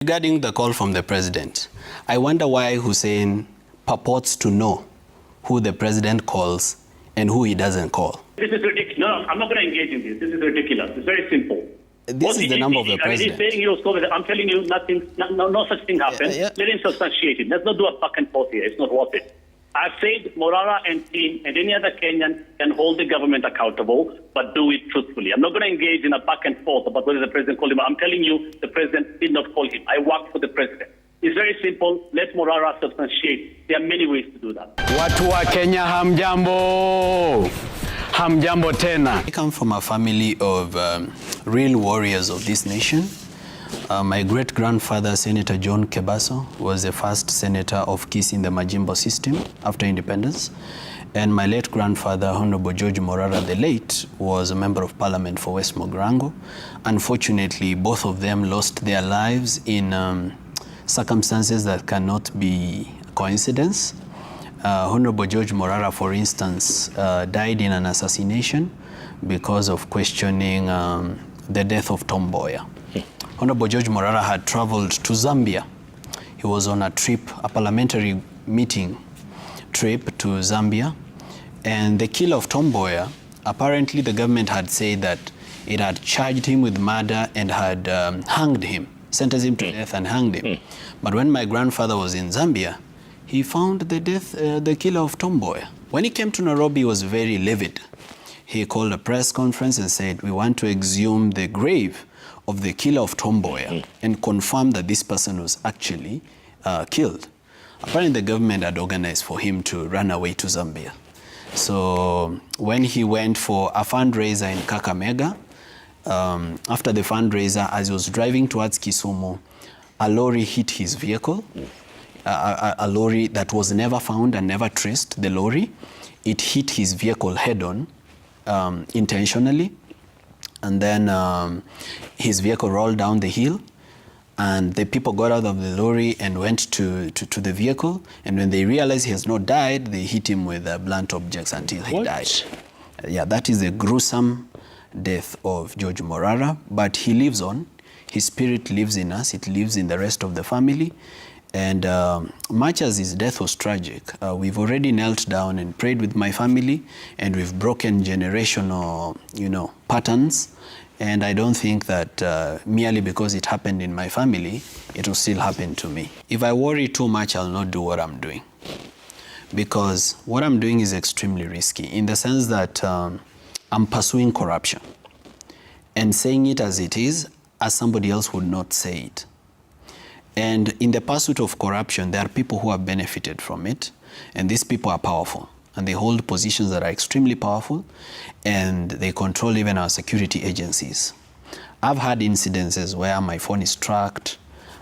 Regarding the call from the president, I wonder why Hussein purports to know who the president calls and who he doesn't call. This is ridiculous. No, I'm not going to engage in this. This is ridiculous. It's very simple. This is the number of the president. He's saying I'm telling you nothing, no such thing happened. Let him substantiate it. Let's not do a back and forth here. It's not worth it. I've said Morara and team and any other Kenyan can hold the government accountable, but do it truthfully. I'm not going to engage in a back and forth about whether the president called him. I'm telling you, the president did not call him. I work for the president. It's very simple. Let Morara substantiate. There are many ways to do that. Watu wa Kenya hamjambo. Hamjambo tena. I come from a family of real warriors of this nation. My great-grandfather, Senator Joseph.K, was the first senator of Kisii in the Majimbo system after independence. And my late grandfather, Honorable George Morara the late, was a member of parliament for West Mogrango. Unfortunately, both of them lost their lives in circumstances that cannot be coincidence. Honorable George Morara, for instance, died in an assassination because of questioning the death of Tom Mboya. Honorable George Morara had traveled to Zambia. He was on a trip, a parliamentary meeting trip to Zambia. And the killer of Tom Mboya, apparently the government had said that it had charged him with murder and had hanged him, sentenced him to death and hanged him. But when my grandfather was in Zambia, he found the killer of Tom Mboya. When he came to Nairobi, he was very livid. He called a press conference and said, we want to exhume the grave of the killer of Tom Mboya and confirm that this person was actually killed. Apparently the government had organized for him to run away to Zambia. So when he went for a fundraiser in Kakamega, after the fundraiser, as he was driving towards Kisumu, a lorry hit his vehicle, a lorry that was never found and never traced, the lorry. It hit his vehicle head-on intentionally. And then his vehicle rolled down the hill, and the people got out of the lorry and went to the vehicle. And when they realized he has not died, they hit him with blunt objects until he died. Yeah, that is a gruesome death of George Morara, but he lives on. His spirit lives in us. It lives in the rest of the family. And much as his death was tragic, we've already knelt down and prayed with my family, and we've broken generational, patterns. And I don't think that merely because it happened in my family, it will still happen to me. If I worry too much, I'll not do what I'm doing. Because what I'm doing is extremely risky in the sense that I'm pursuing corruption and saying it as it is, as somebody else would not say it. And in the pursuit of corruption, there are people who have benefited from it, and these people are powerful, and they hold positions that are extremely powerful, and they control even our security agencies. I've had incidences where my phone is tracked,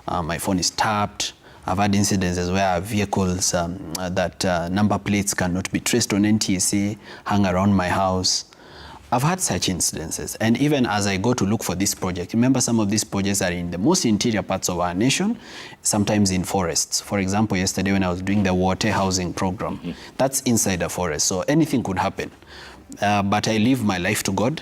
my phone is tapped. I've had incidences where our vehicles that number plates cannot be traced on NTSA hang around my house. I've had such incidences, and even as I go to look for this project, remember some of these projects are in the most interior parts of our nation, sometimes in forests. For example, yesterday when I was doing the water housing program, that's inside a forest, so anything could happen. But I live my life to God,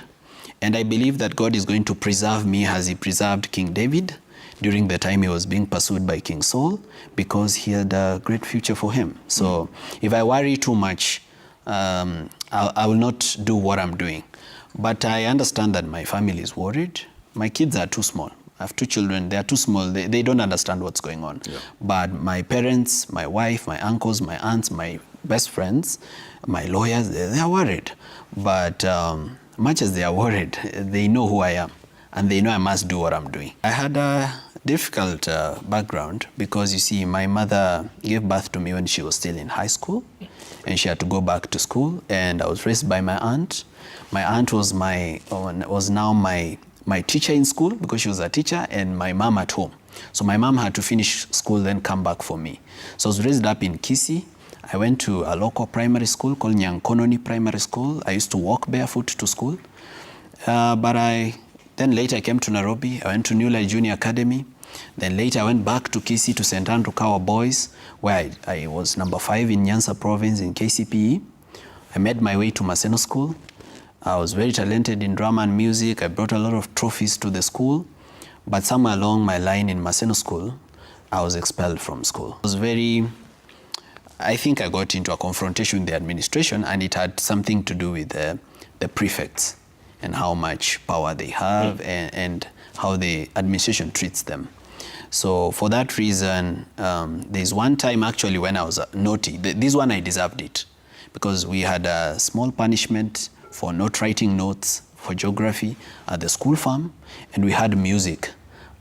and I believe that God is going to preserve me as he preserved King David during the time he was being pursued by King Saul, because he had a great future for him. So if I worry too much, I will not do what I'm doing. But I understand that my family is worried. My kids are too small. I have two children. They are too small. They don't understand what's going on. Yeah. But my parents, my wife, my uncles, my aunts, my best friends, my lawyers, they are worried. But much as they are worried, they know who I am. And they know I must do what I'm doing. I had a difficult background because, you see, my mother gave birth to me when she was still in high school, and she had to go back to school, and I was raised by my aunt. My aunt was now my teacher in school because she was a teacher, and my mom at home. So my mom had to finish school, then come back for me. So I was raised up in Kisii. I went to a local primary school called Nyankononi Primary School. I used to walk barefoot to school. Then later I came to Nairobi. I went to New Life Junior Academy. Then later I went back to Kisii to St. Andrew Kawa Boys, where I was number 5 in Nyanza province in KCPE. I made my way to Maseno School. I was very talented in drama and music. I brought a lot of trophies to the school. But somewhere along my line in Maseno School, I was expelled from school. I think I got into a confrontation with the administration, and it had something to do with the prefects and how much power they have and how the administration treats them. So for that reason, there's one time actually when I was naughty. This one I deserved it, because we had a small punishment for not writing notes for geography at the school farm, and we had music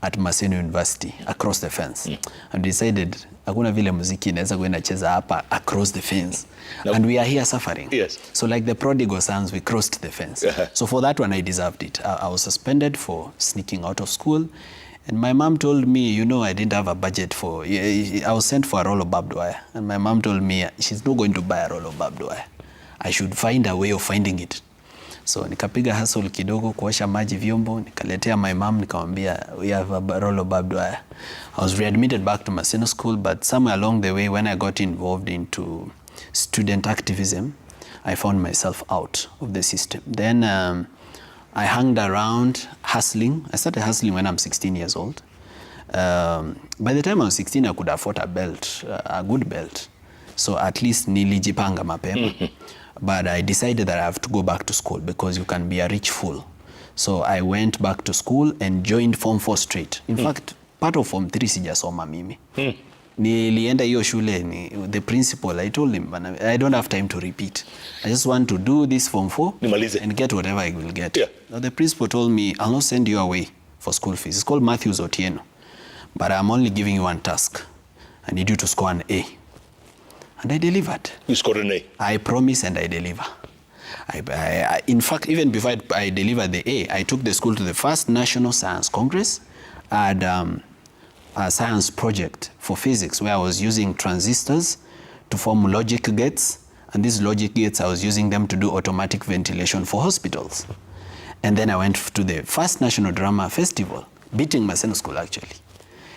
at Maseno University across the fence. And decided hakuna vile muziki inaweza kwenda cheza hapa across the fence. Nope. And we are here suffering. Yes. So like the prodigal sons, we crossed the fence. So for that one, I deserved it. I was suspended for sneaking out of school. And my mom told me, you know, I didn't have a budget for, I was sent for a roll of barbed wire. And my mom told me she's not going to buy a roll of barbed wire. I should find a way of finding it. So nikapiga hustle kidogo kuosha maji vyombo, nikaletea my mom, nikamwambia we have a roll of barbed wire. I was readmitted back to Maseno School, but somewhere along the way when I got involved into student activism, I found myself out of the system. Then I hung around hustling. I started hustling when I'm 16 years old. By the time I was 16, I could afford a belt, a good belt. So at least nilijipanga mapema. But I decided that I have to go back to school because you can be a rich fool. So I went back to school and joined Form 4 straight. In fact, part of Form 3 sijasoma mimi. Nilienda hiyo shule, the principal, I told him, I don't have time to repeat. I just want to do this Form 4 and get whatever I will get. Yeah. Now the principal told me, I'll not send you away for school fees. It's called Matthews Otieno. But I'm only giving you one task. I need you to score an A. And I delivered. You scored an A? I promise and I deliver. In fact, even before I delivered the A, I took the school to the first National Science Congress. I had a science project for physics where I was using transistors to form logic gates. And these logic gates, I was using them to do automatic ventilation for hospitals. And then I went to the first National Drama Festival, beating Maseno School actually.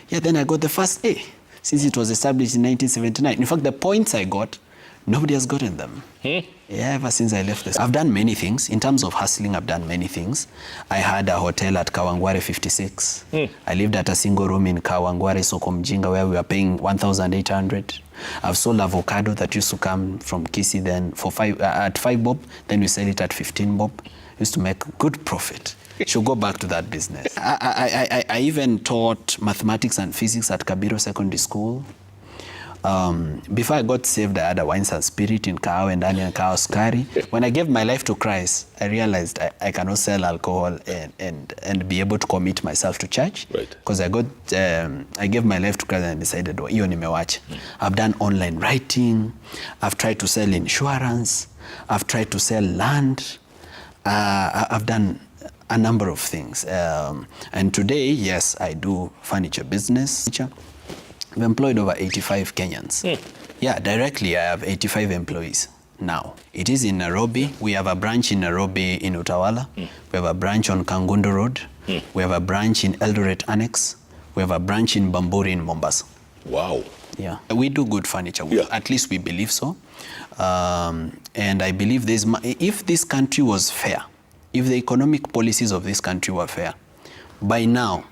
Yeah, then I got the first A, since it was established in 1979. In fact, the points I got, nobody has gotten them. Yeah, ever since I left this. I've done many things. In terms of hustling, I've done many things. I had a hotel at Kawangware 56. I lived at a single room in Kawangware, Soko Mjinga, where we were paying 1,800. I've sold avocado that used to come from Kisii then for at 5 bob. Then we sell it at 15 bob. Used to make good profit. Should go back to that business. I even taught mathematics and physics at Kabiro Secondary School. Before I got saved, I had a wines and spirit in Kao and Daniel Kao Skari. When I gave my life to Christ, I realized I cannot sell alcohol and be able to commit myself to church. Because I gave my life to Christ and decided, hiyo nimewacha. I've done online writing. I've tried to sell insurance. I've tried to sell land. I've done a number of things. And today, yes, I do furniture business. I've employed over 85 Kenyans. Yeah, directly I have 85 employees now. It is in Nairobi. We have a branch in Nairobi in Utawala. We have a branch on Kangundo Road. We have a branch in Eldoret Annex. We have a branch in Bamburi in Mombasa. Wow. Yeah, we do good furniture. At least we believe so. And I believe if this country was fair, if the economic policies of this country were fair, by now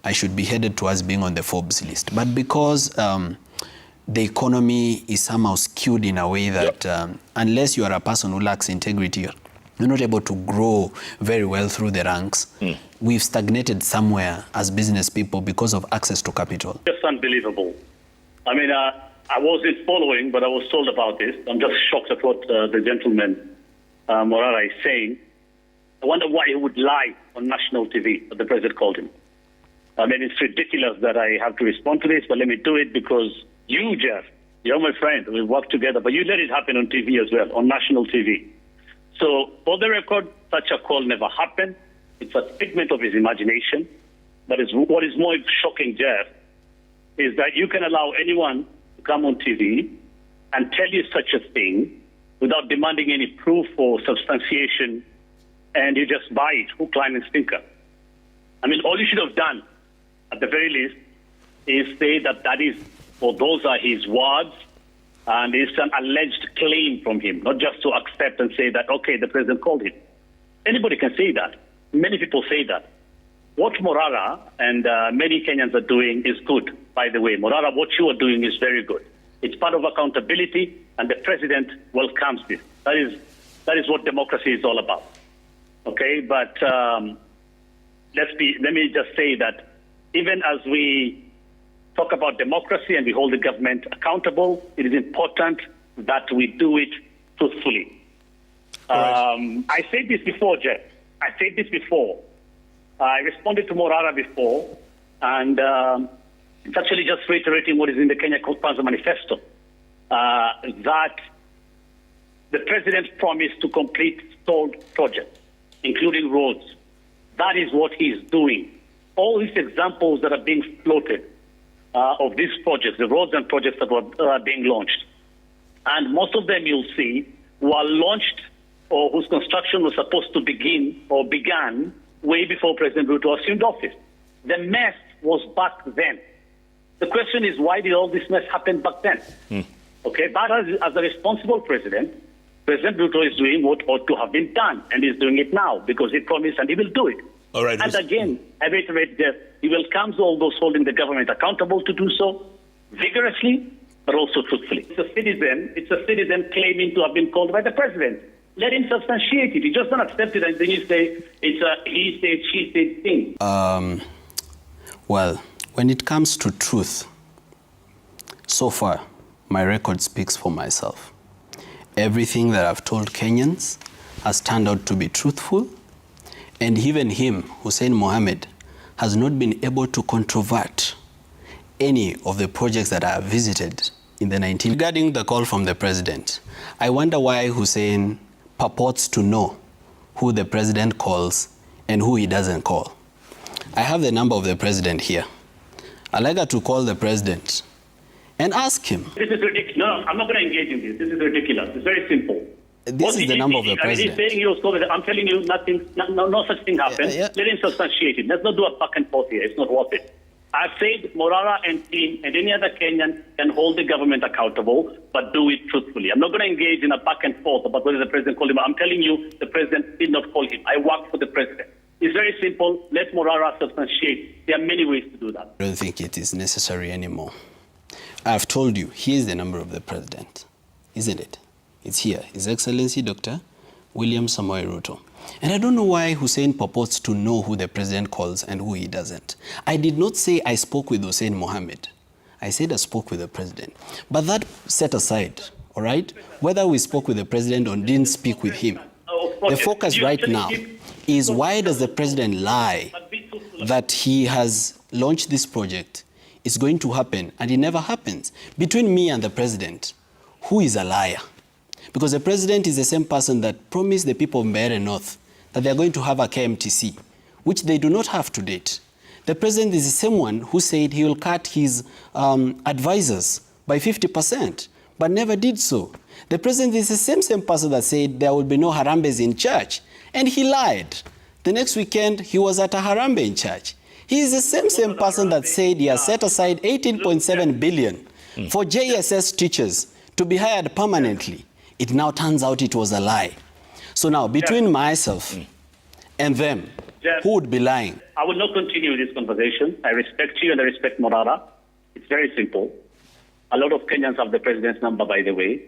I should be headed towards being on the Forbes list. But because the economy is somehow skewed in a way that unless you are a person who lacks integrity, you're not able to grow very well through the ranks. We've stagnated somewhere as business people because of access to capital. Just unbelievable. I mean, I wasn't following, but I was told about this. I'm just shocked at what the gentleman, Morara, is saying. I wonder why he would lie on national TV, that the president called him. I mean, it's ridiculous that I have to respond to this, but let me do it because you, Jeff, you're my friend. We work together, but you let it happen on TV as well, on national TV. So, for the record, such a call never happened. It's a figment of his imagination. But what is more shocking, Jeff, is that you can allow anyone to come on TV and tell you such a thing without demanding any proof or substantiation, and you just buy it, hook, line, and sinker. I mean, all you should have done, at the very least, is say that that is, or those are his words, and it's an alleged claim from him, not just to accept and say that, okay, the president called him. Anybody can say that. Many people say that. what Morara and many Kenyans are doing is good, by the way. Morara, what you are doing is very good. It's part of accountability, and the president welcomes this. That is what democracy is all about. Okay, but let me just say that even as we talk about democracy and we hold the government accountable, it is important that we do it truthfully. Right. I said this before, Jeff. I said this before. I responded to Morara before, and it's actually just reiterating what is in the Kenya Kwanza Manifesto, that the president promised to complete stalled projects, including roads. That is what he is doing. All these examples that are being floated of these projects, the roads and projects that were being launched, and most of them you'll see were launched or whose construction was supposed to begin or began way before President Ruto assumed office. The mess was back then. The question is, why did all this mess happen back then? Okay, but as a responsible president, President Ruto is doing what ought to have been done, and he's doing it now because he promised and he will do it. All right. And again, I reiterate that he welcomes all those holding the government accountable to do so vigorously, but also truthfully. It's a citizen claiming to have been called by the president. Let him substantiate it. You just don't accept it and then you say it's a he said, she said thing. Well, when it comes to truth, so far, my record speaks for myself. Everything that I've told Kenyans has turned out to be truthful, and even him, Hussein Mohamed, has not been able to controvert any of the projects that I have visited in the 19. Regarding the call from the president, I wonder why Hussein purports to know who the president calls and who he doesn't call. I have the number of the president here. I'd like her to call the president and ask him. This is ridiculous. No, I'm not going to engage in this. This is ridiculous. It's very simple. This is the number of the president. He's saying he was called. I'm telling you, no such thing happened. Let him substantiate it. Let's not do a back and forth here. It's not worth it. I've said Morara and team and any other Kenyan can hold the government accountable, but do it truthfully. I'm not going to engage in a back and forth about whether the president called him. I'm telling you, the president did not call him. I work for the president. It's very simple. Let Morara substantiate. There are many ways to do that. I don't think it is necessary anymore. I've told you, here's the number of the president, isn't it? It's here. His Excellency Dr. William Samoei Ruto. And I don't know why Hussein purports to know who the president calls and who he doesn't. I did not say I spoke with Hussein Mohamed. I said I spoke with the president. But that set aside, all right? Whether we spoke with the president or didn't speak with him, the focus right now is why does the president lie that he has launched this project, it's going to happen, and it never happens. Between me and the president, who is a liar? Because the president is the same person that promised the people of Mbeere North that they're going to have a KMTC, which they do not have to date. The president is the same one who said he will cut his advisors by 50%, but never did so. The president is the same person that said there will be no harambes in church, and he lied. The next weekend, he was at a harambe in church. He is the same person that said he has set aside 18.7 billion for JSS teachers to be hired permanently. It now turns out it was a lie. So now, between myself and them, who would be lying? I will not continue this conversation. I respect you and I respect Morara. It's very simple. A lot of Kenyans have the president's number, by the way.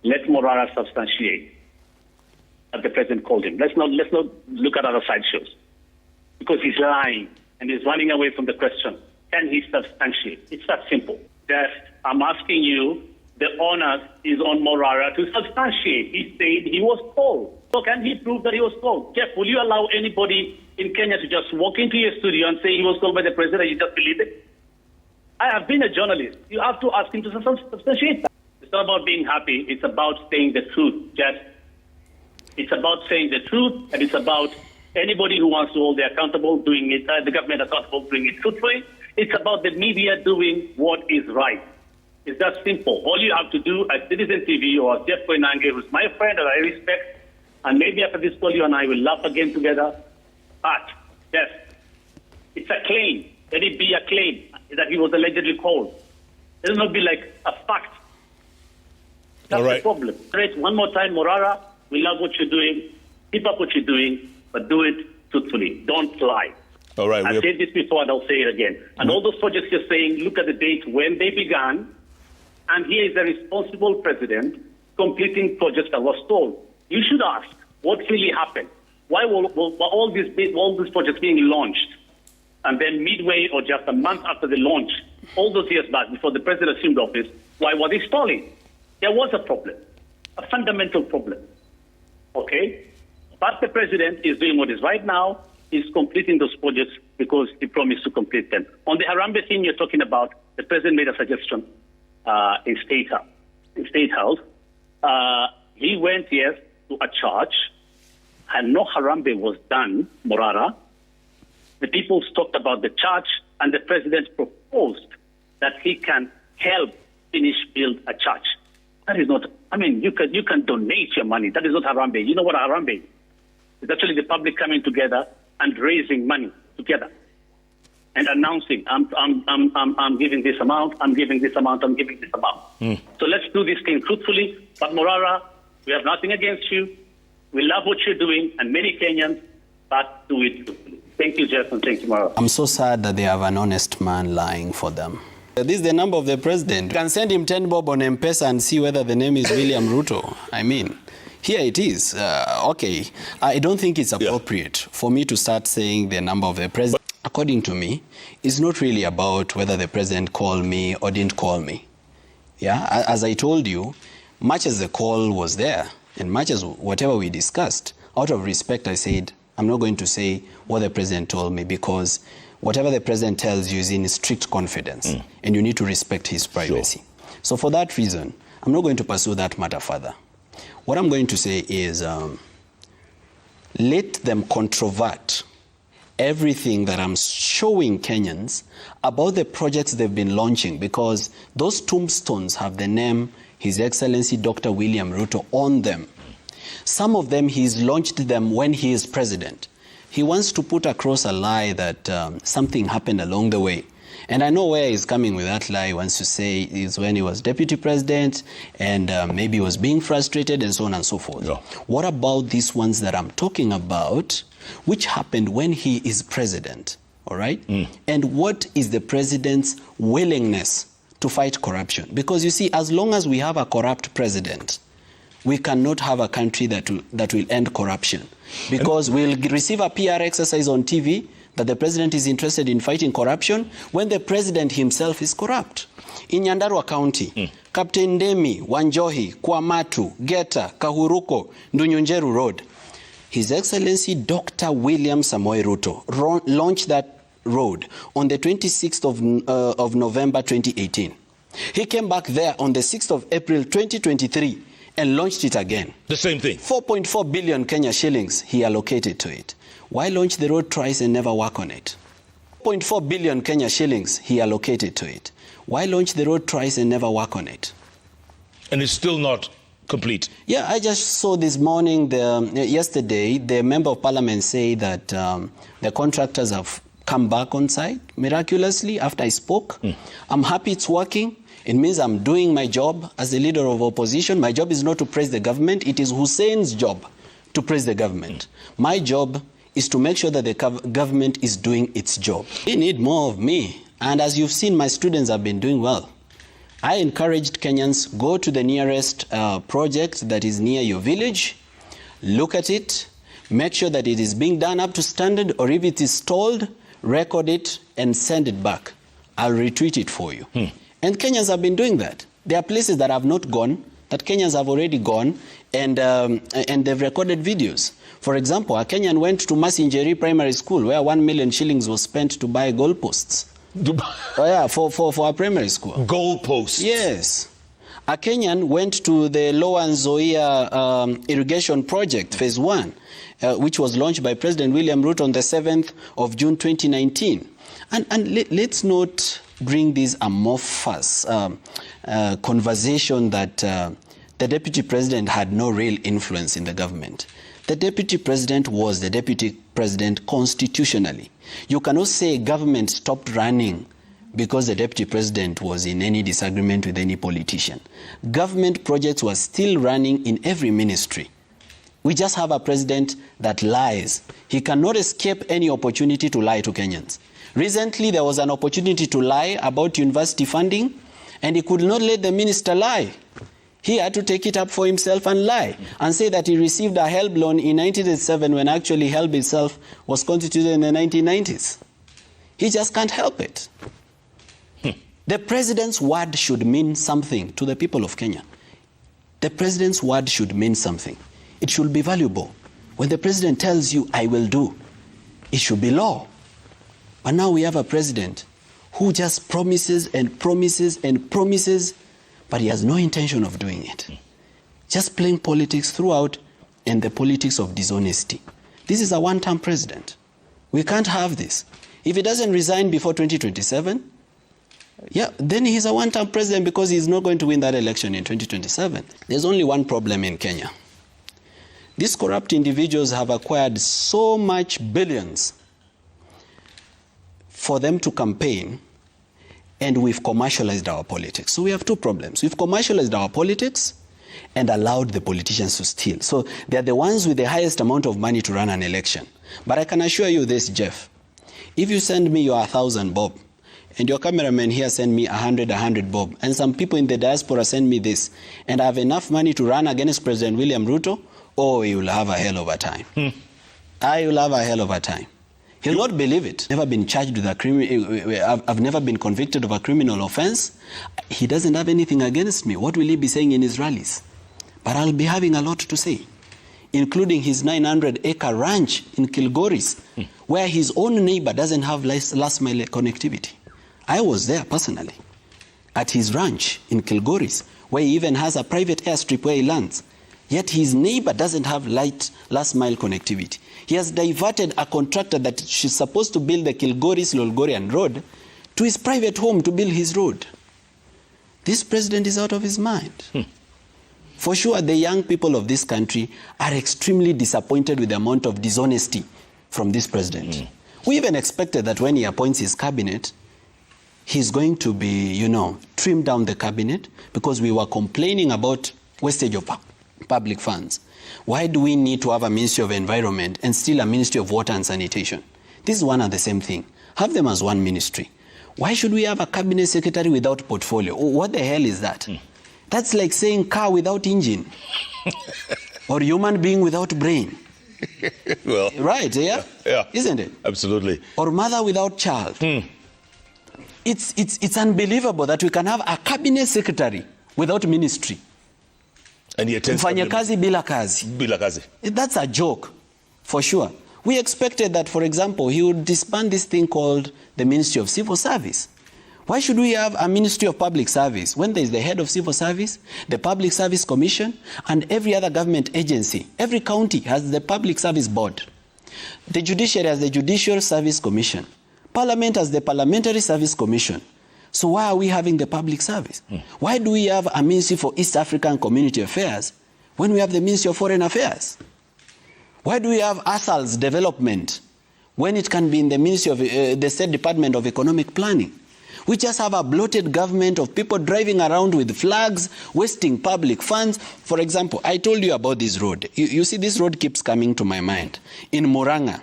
Let Morara substantiate that the president called him. Let's not look at other sideshows, because he's lying and he's running away from the question. Can he substantiate? It's that simple. Jeff, I'm asking you, the onus is on Morara to substantiate. He said he was called. So can he prove that he was called? Jeff, will you allow anybody in Kenya to just walk into your studio and say he was called by the president and you just believe it? I have been a journalist. You have to ask him to substantiate that. It's not about being happy. It's about saying the truth, Jeff. It's about saying the truth, and it's about anybody who wants to hold the accountable doing it, the government accountable doing it truthfully. It's about the media doing what is right. It's that simple. All you have to do at Citizen TV or Joseph.K, who's my friend and I respect, and maybe after this call you and I will laugh again together. But, yes, it's a claim. Let it be a claim that he was allegedly called. It will not be like a fact. That's the problem. One more time, Morara, we love what you're doing. Keep up what you're doing, but do it truthfully. Don't lie. All right. I've said this before and I'll say it again. And all those projects you're saying, look at the date when they began, and here is a responsible president completing projects that were stalled. You should ask, what really happened? Why were all these projects being launched? And then midway or just a month after the launch, all those years back, before the president assumed office, why were they stalling? There was a problem, a fundamental problem. Okay? But the president is doing what is right now, is completing those projects because he promised to complete them. On the Harambee thing you're talking about, the president made a suggestion in State House. He went, yes, to a church, and no Harambee was done, Morara. The people talked about the church, and the president proposed that he can help finish build a church. That is not, I mean, you can donate your money. That is not Harambee. You know what a Harambee is? It's actually the public coming together and raising money together and announcing, I'm giving this amount, I'm giving this amount, I'm giving this amount. So let's do this thing truthfully. But Morara, we have nothing against you. We love what you're doing, and many Kenyans, but do it truthfully. Thank you, Jeff, and thank you, Morara. I'm so sad that they have an honest man lying for them. This is the number of the president. You can send him 10 bob on M-Pesa and see whether the name is William Ruto. I mean, here it is. Okay, I don't think it's appropriate for me to start saying the number of the president. According to me, it's not really about whether the president called me or didn't call me. Yeah, as I told you, much as the call was there, and much as whatever we discussed, out of respect, I said, I'm not going to say what the president told me, because whatever the president tells you is in strict confidence, and you need to respect his privacy. Sure. So for that reason, I'm not going to pursue that matter further. What I'm going to say is, let them controvert everything that I'm showing Kenyans about the projects they've been launching, because those tombstones have the name His Excellency Dr. William Ruto on them. Some of them, he's launched them when he is president. He wants to put across a lie that something happened along the way. And I know where he's coming with that lie. He wants to say is when he was deputy president and maybe he was being frustrated and so on and so forth. Yeah. What about these ones that I'm talking about, which happened when he is president, all right? And what is the president's willingness to fight corruption? Because you see, as long as we have a corrupt president, we cannot have a country that will end corruption. Because we'll receive a PR exercise on TV that the president is interested in fighting corruption when the president himself is corrupt. In Nyandarua County, Captain Demi, Wanjohi, Kwamatu, Geta, Kahuruko, Ndunyunjeru Road, His Excellency Dr. William Samoei Ruto launched that road on the 26th of November 2018. He came back there on the 6th of April 2023 and launched it again. The same thing. 4.4 billion Kenya shillings he allocated to it. Why launch the road twice and never work on it? 4.4 billion Kenya shillings he allocated to it. Why launch the road twice and never work on it? And it's still not complete. Yeah, I just saw this morning, yesterday, the member of parliament say that the contractors have come back on site miraculously after I spoke. I'm happy it's working. It means I'm doing my job as the leader of opposition. My job is not to praise the government. It is Hussein's job to praise the government. My job is to make sure that the government is doing its job. They need more of me. And as you've seen, my students have been doing well. I encouraged Kenyans, go to the nearest project that is near your village, look at it, make sure that it is being done up to standard, or if it is stalled, record it and send it back. I'll retweet it for you. And Kenyans have been doing that. There are places that have not gone, that Kenyans have already gone, and they've recorded videos. For example, a Kenyan went to Masinjeri Primary School where 1 million shillings was spent to buy goalposts. For a primary school. Goalposts? Yes. A Kenyan went to the Lower Nzoia irrigation project, phase 1, which was launched by President William Ruto on the 7th of June 2019. And let's not bring this amorphous conversation that the deputy president had no real influence in the government. The deputy president was the deputy president constitutionally. You cannot say government stopped running because the deputy president was in any disagreement with any politician. Government projects were still running in every ministry. We just have a president that lies. He cannot escape any opportunity to lie to Kenyans. Recently, there was an opportunity to lie about university funding, and he could not let the minister lie. He had to take it up for himself and lie and say that he received a HELB loan in 1987 when actually HELB itself was constituted in the 1990s. He just can't help it. The president's word should mean something to the people of Kenya. The president's word should mean something. It should be valuable. When the president tells you, I will do, it should be law. But now we have a president who just promises and promises and promises, but he has no intention of doing it. Just playing politics throughout, and the politics of dishonesty. This is a one-term president. We can't have this. If he doesn't resign before 2027, yeah, then he's a one-term president because he's not going to win that election in 2027. There's only one problem in Kenya. These corrupt individuals have acquired so much billions for them to campaign, and we've commercialized our politics. So we have two problems. We've commercialized our politics and allowed the politicians to steal. So they're the ones with the highest amount of money to run an election. But I can assure you this, Jeff. If you send me your 1,000 bob, and your cameraman here send me 100 bob, and some people in the diaspora send me this, and I have enough money to run against President William Ruto, oh, you'll have a hell of a time. You'll have a hell of a time. He'll not believe it. Never been charged with a criminal. I've never been convicted of a criminal offense. He doesn't have anything against me. What will he be saying in his rallies? But I'll be having a lot to say, including his 900-acre ranch in Kilgoris, where his own neighbor doesn't have last-mile connectivity. I was there personally at his ranch in Kilgoris, where he even has a private airstrip where he lands. Yet his neighbor doesn't have last-mile connectivity. He has diverted a contractor that is supposed to build the Kilgoris-Lolgorian road to his private home to build his road. This president is out of his mind. For sure, the young people of this country are extremely disappointed with the amount of dishonesty from this president. We even expected that when he appoints his cabinet, he's going to be, trimmed down the cabinet, because we were complaining about wastage of public funds. Why do we need to have a Ministry of Environment and still a Ministry of Water and Sanitation? This is one and the same thing. Have them as one ministry. Why should we have a cabinet secretary without portfolio? What the hell is that? That's like saying car without engine. Or human being without brain. Well, right, yeah? Isn't it? Absolutely. Or mother without child. It's unbelievable that we can have a cabinet secretary without ministry. And yet, Mfanyakazi bila kazi. Bila kazi. That's a joke, for sure. We expected that, for example, he would disband this thing called the Ministry of Civil Service. Why should we have a Ministry of Public Service when there is the head of Civil Service, the Public Service Commission, and every other government agency? Every county has the Public Service Board. The judiciary has the Judicial Service Commission. Parliament has the Parliamentary Service Commission. So why are we having the public service? Why do we have a Ministry for East African Community Affairs when we have the Ministry of Foreign Affairs? Why do we have ASAL's development when it can be in the Ministry of the State Department of Economic Planning? We just have a bloated government of people driving around with flags, wasting public funds. For example, I told you about this road. You see, this road keeps coming to my mind. In Murang'a,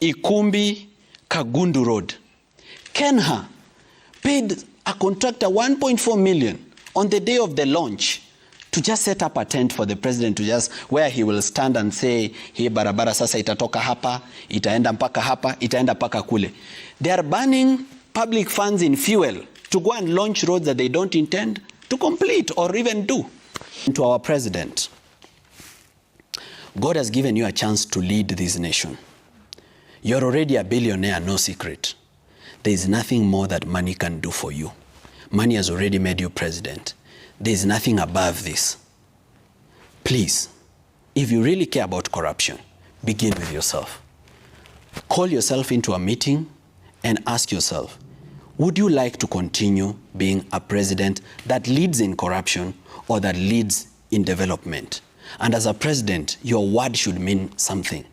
Ikumbi, Kagundu Road. Kenha paid a contractor 1.4 million on the day of the launch to just set up a tent for the president to just, where he will stand and say, hii barabara sasa itatoka hapa, itaenda mpaka hapa, itaenda mpaka kule. They are burning public funds in fuel to go and launch roads that they don't intend to complete or even do. To our president, God has given you a chance to lead this nation. You're already a billionaire, no secret. There is nothing more that money can do for you. Money has already made you president. There is nothing above this. Please, if you really care about corruption, begin with yourself. Call yourself into a meeting and ask yourself, would you like to continue being a president that leads in corruption or that leads in development? And as a president, your word should mean something.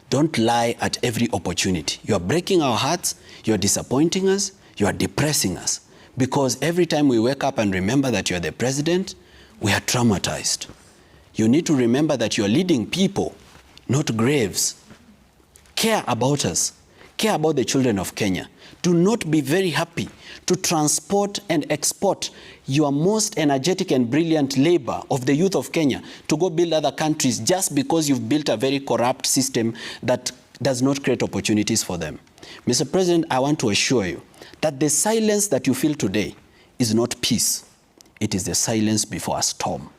Don't lie at every opportunity. You are breaking our hearts, you are disappointing us, you are depressing us. Because every time we wake up and remember that you are the president, we are traumatized. You need to remember that you are leading people, not graves. Care about us. Care about the children of Kenya. Do not be very happy to transport and export your most energetic and brilliant labor of the youth of Kenya to go build other countries just because you've built a very corrupt system that does not create opportunities for them. Mr. President, I want to assure you that the silence that you feel today is not peace. It is the silence before a storm.